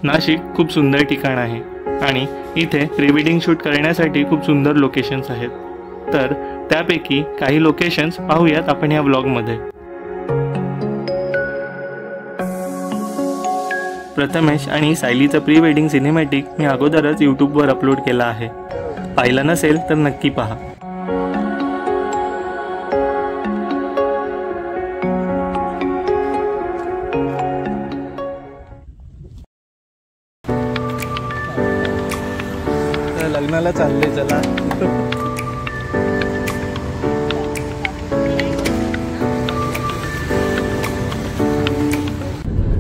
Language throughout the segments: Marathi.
नाशिक खूप सुंदर ठिकाण आहे आणि इथे प्री वेडिंग शूट करण्यासाठी खूप सुंदर लोकेशन्स आहेत। तर त्यापैकी काही लोकेशन्स पाहूयात आपण या व्लॉगमध्ये। प्रथमेश आणि सायलीचं प्री वेडिंग सिनेमॅटिक मी अगोदरच यूट्यूबवर अपलोड केला आहे, पाहिला नसेल तर नक्की पहा। लग्नाला चालले चला।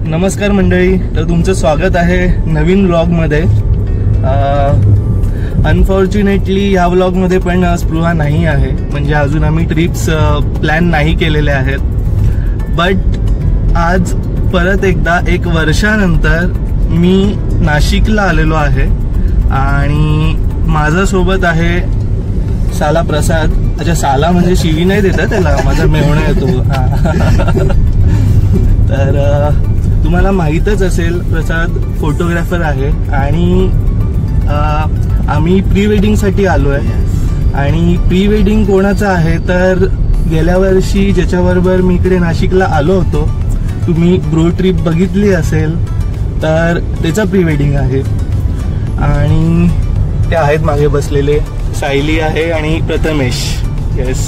नमस्कार मंडळी, तर तुमचं स्वागत आहे नवीन व्लॉगमध्ये। अनफॉर्च्युनेटली ह्या व्लॉगमध्ये पण स्पृहा नाही आहे, म्हणजे अजून आम्ही ट्रिप्स प्लॅन नाही केलेले आहेत। बट आज परत एकदा 1 वर्षानंतर मी नाशिकला आलेलो आहे आणि माझ्यासोबत आहे साला प्रसाद। अच्छा, साला म्हणजे शिवी नाही देतात त्याला, माझा मेवणा येतो। तर तुम्हाला माहीतच असेल प्रसाद फोटोग्राफर आहे आणि आम्ही प्री वेडिंगसाठी आलो आहे। आणि प्री वेडिंग कोणाचं आहे तर गेल्या वर्षी ज्याच्याबरोबर मी इकडे नाशिकला आलो होतो, तुम्ही ब्रो ट्रिप बघितली असेल तर त्याचं प्री वेडिंग आहे। आणि ते आहेत मागे बसलेले, सायली आहे आणि प्रथमेश। येस,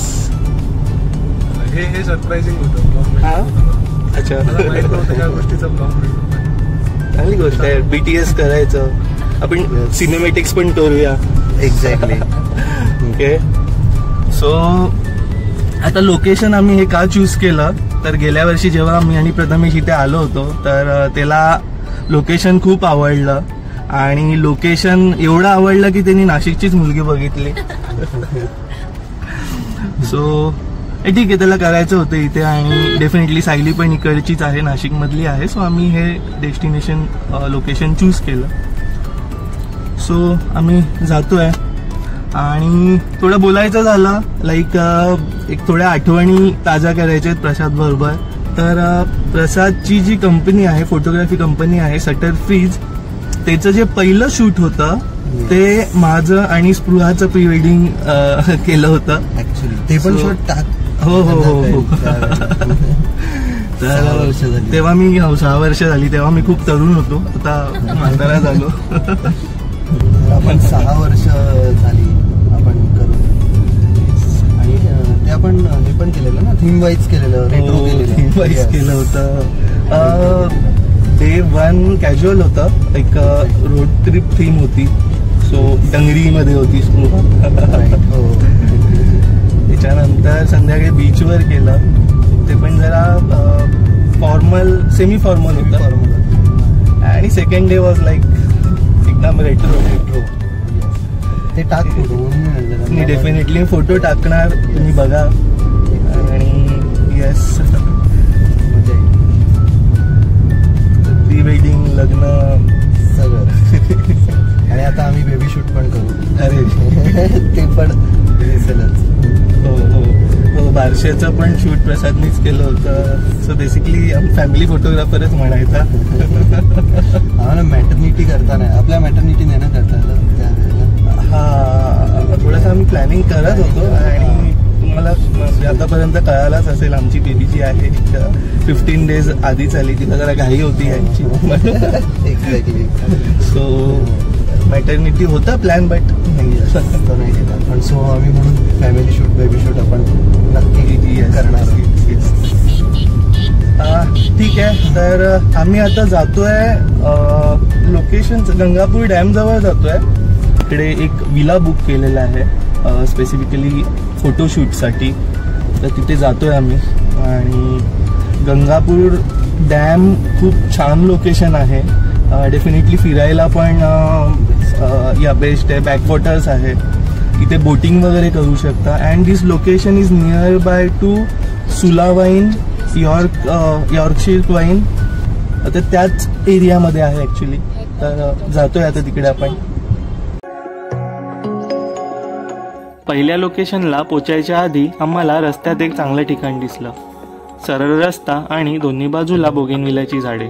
हे सरप्राइजिंग होतं। हा, अच्छा, चांगली गोष्ट आहे। BTS करायचं आपण, सिनेमॅटिक्स पण करूया। एक्झॅक्टली। ओके, सो आता लोकेशन आम्ही हे का चूज केलं तर गेल्या वर्षी जेव्हा मी आणि प्रथमेश इथे आलो होतो तर त्याला लोकेशन खूप आवडलं आणि लोकेशन एवढं आवडलं की त्यांनी नाशिकचीच मुलगी बघितली। सो ठीक आहे, त्याला करायचं होतं इथे आणि डेफिनेटली सायली पण इकडचीच आहे, नाशिकमधली आहे। सो आम्ही हे डेस्टिनेशन लोकेशन चूज केलं। सो आम्ही जातोय आणि थोडं बोलायचं झालं, लाईक एक थोड्या आठवणी ताज्या करायच्या आहेत प्रसाद बरोबर। तर प्रसादची जी कंपनी आहे, फोटोग्राफी कंपनी आहे शटर फ्रीज, त्याचं जे पहिलं शूट होतं ते माझं आणि स्पृहाचं प्री वेडिंग केलं होतं ऍक्च्युली। ते पण शूट हो हो हो हो। तर तेव्हा मी 6 वर्ष झाली, तेव्हा मी खूप तरुण होतो, आता म्हातारा झालो। आपण 6 वर्ष झाली आपण करू आणि ते आपण हे पण केलेलं ना, थीम वाईज केलेलं, रेट्रो केलेलं, थीम वाईज केलं होतं। डे 1 कॅज्युअल होतं, एक रोड ट्रिप थीम होती। सो डंगरीमध्ये होती स्पृहा। त्याच्यानंतर संध्याकाळी बीचवर केलं, ते पण जरा फॉर्मल, सेमी फॉर्मल होतं। आणि सेकंड डे वॉज लाईक एकदम रेट्रो। ते टाक फोटो, मी डेफिनेटली फोटो टाकणार, तुम्ही बघा। आणि येस, प्री वेडिंग, लग्न सगळं। आणि आता आम्ही बेबी शूट पण करू। अरे ते पण दिसेलच। हो हो हो, बारशाचं पण शूट प्रसादनीच केलं होतं। सो बेसिकली फॅमिली फोटोग्राफरच म्हणायचा। आम्हाला मॅटर्निटी करता नाही, आपल्या मॅटर्निटी नाही ना करता त्यावेळेला। हा, थोडंसं आम्ही प्लॅनिंग करत होतो आणि तुम्हाला आतापर्यंत कळालाच असेल आमची बेबी जी आहे 15 डेज आधीच आली, तिला जरा घाई होती यांची। एक्झॅक्टली। सो मॅटर्निटी होता प्लॅन, बट नाही केला पण। सो आम्ही म्हणून फॅमिली शूट, बेबी शूट आपण नक्की करणार। ठीक आहे, तर आम्ही आता जातोय लोकेशन गंगापूर डॅम जवळ जातोय। इकडे एक विला बुक केलेला आहे स्पेसिफिकली फोटोशूटसाठी, तर तिथे जातोय आम्ही। आणि गंगापूर डॅम खूप छान लोकेशन आहे, डेफिनेटली फिरायला पण या बेस्ट आहे। बॅकवॉटर्स आहे, इथे बोटिंग वगैरे करू शकता। And this location is near by two सुला वाईन, यॉर्कशीर वाईन, तर त्याच एरियामध्ये आहे ॲक्च्युली। तर जातोय आता तिकडे आपण। पहिल्या लोकेशनला पोचायच्या आधी आम्हाला रस्त्यात एक चांगलं ठिकाण दिसलं, सरळ रस्ता आणि दोन्ही बाजूला बोगेनविल्याची झाडे।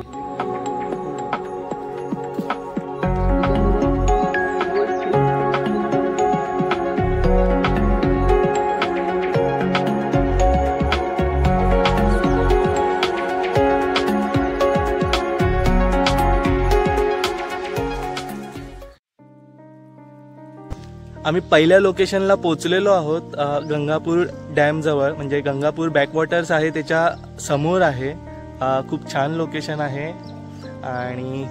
आम्ही पहिल्या लोकेशनला पोचलेलो आहोत. गंगापूर डॅम जवळ, म्हणजे गंगापूर बॅकवॉटर्स आहे त्याच्या समोर आहे. खूप छान लोकेशन आहे. आणि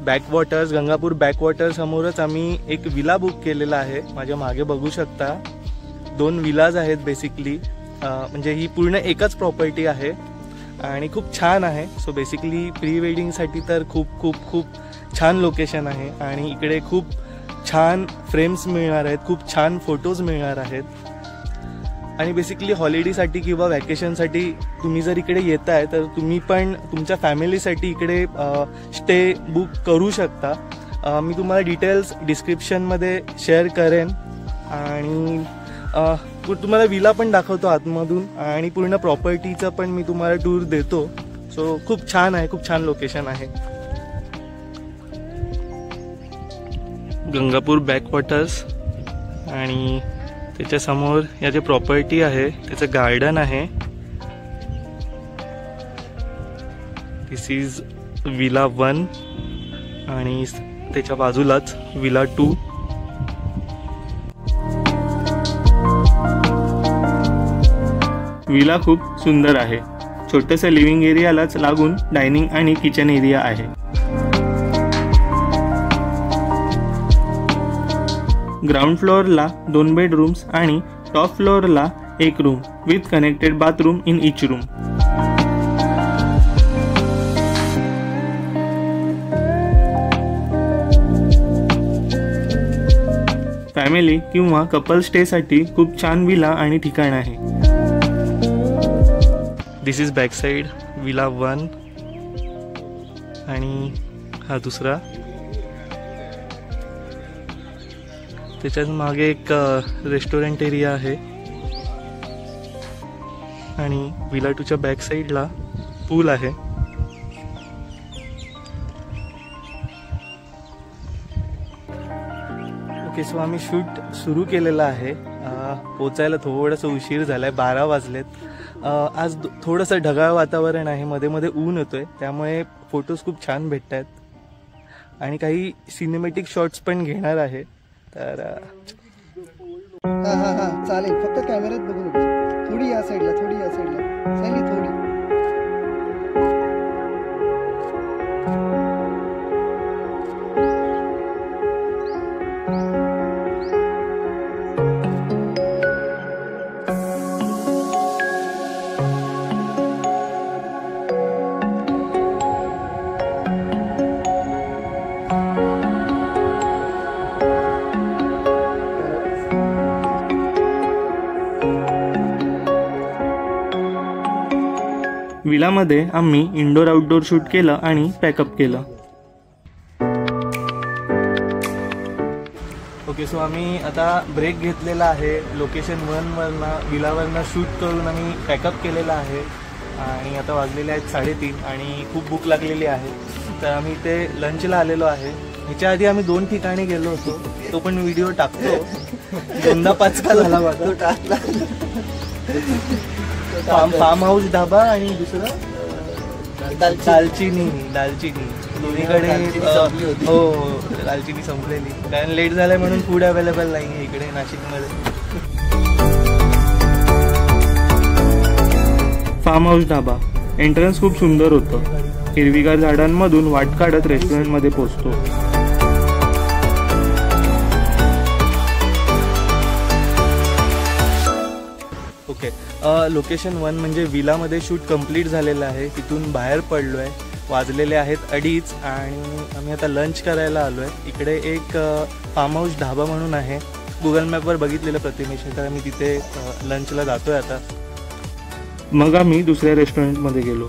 बॅकवॉटर्स, गंगापूर बॅकवॉटर समोरच आम्ही एक विला बुक केलेला आहे. माझ्या मागे बघू शकता 2 विलाज आहेत बेसिकली. म्हणजे ही पूर्ण एकच प्रॉपर्टी आहे आणि खूप छान आहे. सो बेसिकली प्री वेडिंगसाठी तर खूप खूप खूप छान लोकेशन आहे. आणि इकडे खूप छान फ्रेम्स मिळणार आहेत, खूप छान फोटोज मिळणार आहेत. आणि बेसिकली हॉलिडेसाठी किंवा वॅकेशनसाठी तुम्ही जर इकडे येत आहे तर तुम्ही पण तुमच्या फॅमिलीसाठी इकडे स्टे बुक करू शकता. मी तुम्हाला डिटेल्स डिस्क्रिप्शनमध्ये शेअर करेन. आणि तुम्हाला विला पण दाखवतो आतमधून आणि पूर्ण प्रॉपर्टीचं पण मी तुम्हाला टूर देतो. सो खूप छान आहे, खूप छान लोकेशन आहे. गंगापूर बॅकवॉटर्स आणि त्याच्या समोर या जे प्रॉपर्टी आहे त्याचं गार्डन आहे. दिस इज विला 1 आणि त्याच्या बाजूलाच विला 2. विला खूप सुंदर आहे. छोटंसं लिव्हिंग एरियालाच लागून डायनिंग आणि किचन एरिया आहे. ग्राउंड फ्लोअरला 2 बेडरूम्स आणि टॉप फ्लोअरला 1 room with connected bathroom in each room. Family किंवा कपल स्टेसाठी खूप छान विला आणि ठिकाण आहे. दिस इज बॅक साइड विला 1 आणि हा दुसरा. त्याच्याच मागे एक रेस्टॉरंट एरिया आहे आणि विला 2च्या बॅक साईडला पूल आहे. ओके, सो आम्ही शूट सुरू केलेला आहे. पोचायला थोडंसं उशीर झालाय, 12 वाजलेत. आज थोडंसं ढगाळ वातावरण आहे, मध्ये मध्ये ऊन येतोय, त्यामुळे फोटोज खूप छान भेटत आहेत आणि काही सिनेमॅटिक शॉट्स पण घेणार आहे. तर चालेल, फक्त कॅमेऱ्यात बघू नको. थोडी या साईडला, थोडी या साईडला, सायली थोडी. विलामध्ये आम्ही इंडोर आउटडोर शूट केलं आणि पॅकअप केलं. ओके, सो आम्ही आता ब्रेक घेतलेला आहे. लोकेशन 1वरनं विलावरनं शूट करून आम्ही पॅकअप केलेला आहे आणि आता वाजलेले आहेत 3:30 आणि खूप भूक लागलेली आहे. तर आम्ही इथे लंचला आलेलो आहे. ह्याच्या आधी आम्ही 2 ठिकाणी गेलो होतो, तो पण व्हिडिओ टाकतो. 2दा 5 का झाला वाटतो टाकला. फार्म हाऊस ढाबा आणि दुसरं दालचिनी दोन्हीकडे. हो, दालचिनी संपलेली कारण लेट झालाय म्हणून फूड अवेलेबल नाही आहे इकडे नाशिकमध्ये. फार्म हाऊस ढाबा एंट्रन्स खूप सुंदर होतं. हिरवीगार झाडांमधून वाट काढत रेस्टॉरंटमध्ये पोहोचतो. ओके, लोकेशन 1 म्हणजे विलामध्ये शूट कंप्लीट झालेलं आहे. तिथून बाहेर पडलो आहे. वाजलेले आहेत 2:30 आणि आम्ही आता लंच करायला आलो आहे. इकडे एक फार्म हाऊस ढाबा म्हणून आहे, गुगल मॅपवर बघितलेलं प्रतिमेशी, तर आम्ही तिथे लंचला जातोय आता. मग आम्ही दुसऱ्या रेस्टॉरंटमध्ये गेलो.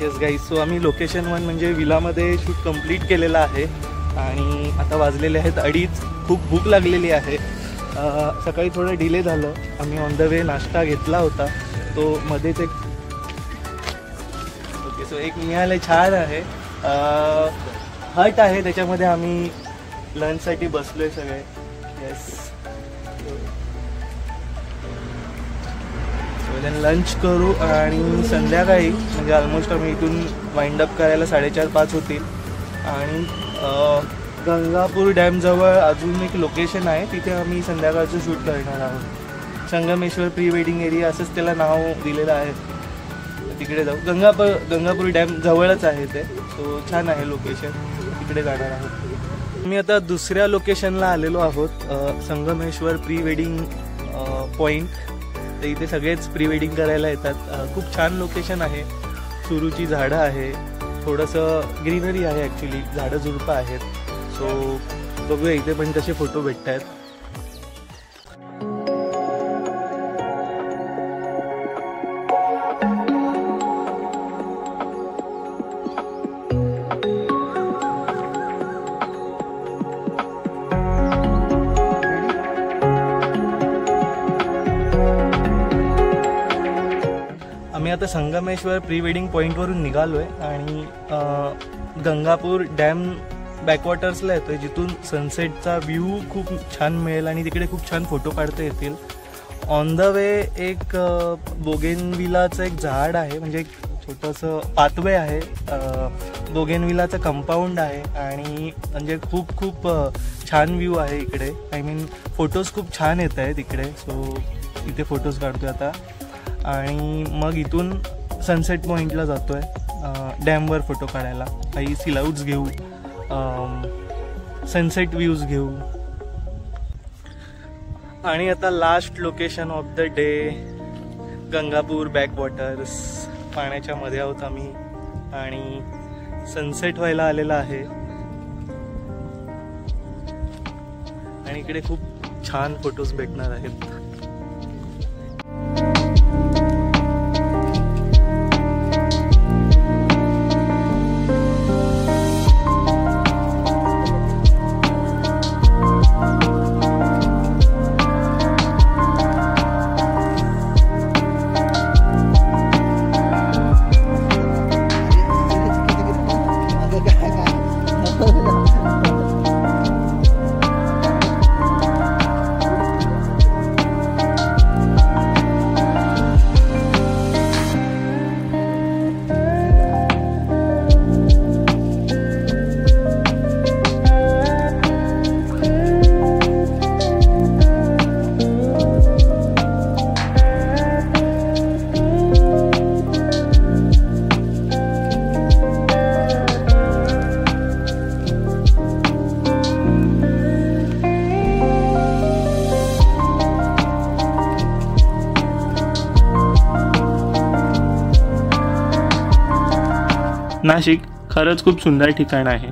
येस गाईज, सो आम्ही लोकेशन 1 म्हणजे विलामध्ये शूट कंप्लीट केलेलं आहे आणि आता वाजलेले आहेत 2:30. खूप भूक लागलेली आहे. सकाळी थोडं डिले झालं. आम्ही ऑन द वे नाश्ता घेतला होता, तो मध्येच एक ओके सो एक मिळालं छान आहे. हट आहे, त्याच्यामध्ये आम्ही लंचसाठी बसलोय सगळे. येस, लंच करू आणि संध्याकाळी म्हणजे ऑलमोस्ट आम्ही इथून वाइंड अप करायला 4:30-5 होतील आणि गंगापूर डॅम जवळ अजून एक लोकेशन आहे, तिथे आम्ही संध्याकाळचं शूट करणार आहोत. संगमेश्वर प्री वेडिंग एरिया असंच त्याला नाव दिलेलं आहे. तिकडे जाऊ. गंगापूर डॅम जवळच आहे ते, सो छान आहे लोकेशन, तिकडे जाणार आहोत. मी आता दुसऱ्या लोकेशनला आलेलो आहोत, संगमेश्वर प्री वेडिंग पॉईंट. तर इथे सगळेच प्री वेडिंग करायला येतात. खूप छान लोकेशन आहे. सुरूची झाडं आहे, थोडंसं ग्रीनरी आहे, ॲक्च्युली झाडं झुडपं आहेत. सो बघूया इथे पण कसे फोटो भेटत आहेत. आम्ही आता संगमेश्वर प्री वेडिंग पॉईंटवरून निघालो आहे आणि गंगापूर डॅम बॅकवॉटर्सला येतो आहे, जिथून सनसेटचा व्ह्यू खूप छान मिळेल आणि तिकडे खूप छान फोटो काढता येतील. ऑन द वे एक बोगेनविलाचं एक झाड आहे, म्हणजे एक छोटंसं पाथवे आहे. बोगेनविलाचं कंपाऊंड आहे आणि म्हणजे खूप खूप छान व्ह्यू आहे इकडे. आय मीन फोटोज खूप छान येत आहेत इकडे. सो इथे फोटोज काढतो आता आणि मग इथून सनसेट पॉईंटला जातो आहे डॅमवर फोटो काढायला. काही सिलाउट्स घेऊ, सनसेट व्ह्यूज घेऊ. आणि आता last location of the day, Gangapur backwaters. पाण्याच्या मध्ये आहोत आम्ही आणि सनसेट व्हायला आलेला आहे आणि इकडे खूप छान फोटोज भेटणार आहेत. नाशिक खरंच खूप सुंदर ठिकाण आहे,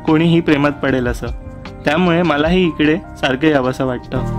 कोणीही प्रेमात पडेल असं. त्यामुळे मलाही इकडे सारखं यावंसं वाटतं.